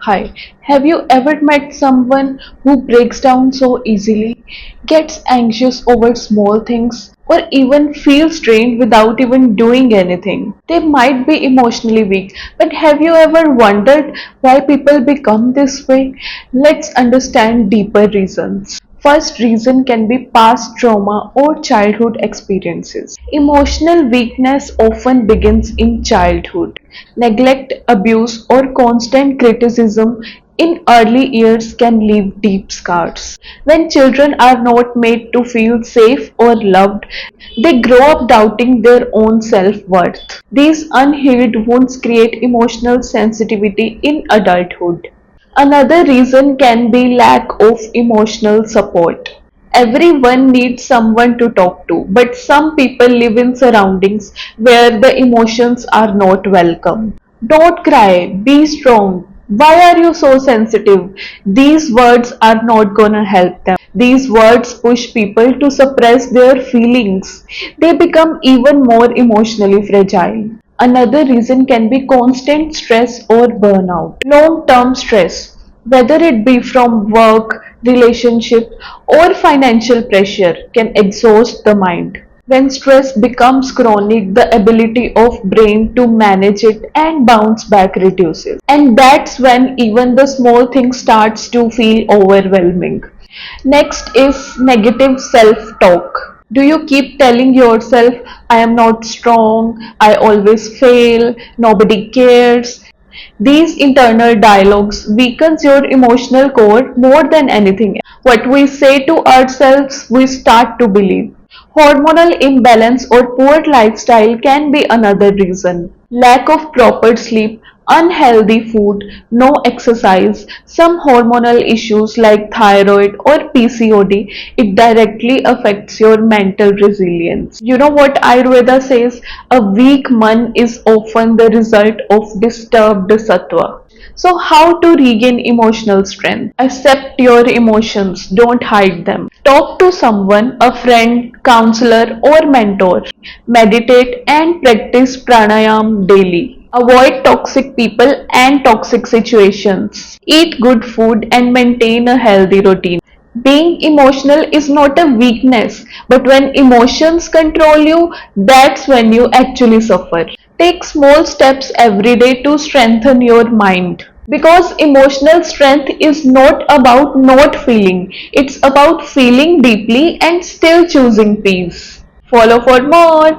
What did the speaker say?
Hi, have you ever met someone who breaks down so easily, gets anxious over small things, or even feels drained without even doing anything? They might be emotionally weak, but have you ever wondered why people become this way? Let's understand deeper reasons. First reason can be past trauma or childhood experiences. Emotional weakness often begins in childhood. Neglect, abuse, or constant criticism in early years can leave deep scars. When children are not made to feel safe or loved, they grow up doubting their own self worth. These unhealed wounds create emotional sensitivity in adulthood. Another reason can be lack of emotional support. Everyone needs someone to talk to, but some people live in surroundings where the emotions are not welcome. Don't cry, be strong. Why are you so sensitive? These words are not gonna help them. These words push people to suppress their feelings. They become even more emotionally fragile. Another reason can be constant stress or burnout. Long-term stress, whether it be from work, relationship, or financial pressure, can exhaust the mind. When stress becomes chronic, the ability of brain to manage it and bounce back reduces. And that's when even the small thing starts to feel overwhelming. Next is negative self-talk. Do you keep telling yourself, I am not strong, I always fail, nobody cares? These internal dialogues weakens your emotional core more than anything else. What we say to ourselves, we start to believe. Hormonal imbalance or poor lifestyle can be another reason. Lack of proper sleep, unhealthy food, no exercise, some hormonal issues like thyroid or PCOD, it directly affects your mental resilience. You know what Ayurveda says? A weak man is often the result of disturbed sattva. So, how to regain emotional strength? Accept your emotions, don't hide them. Talk to someone, a friend, counselor, or mentor. Meditate and practice pranayam daily. Avoid toxic people and toxic situations. Eat good food and maintain a healthy routine. Being emotional is not a weakness, but when emotions control you, that's when you actually suffer. Take small steps every day to strengthen your mind. Because emotional strength is not about not feeling, it's about feeling deeply and still choosing peace. Follow for more.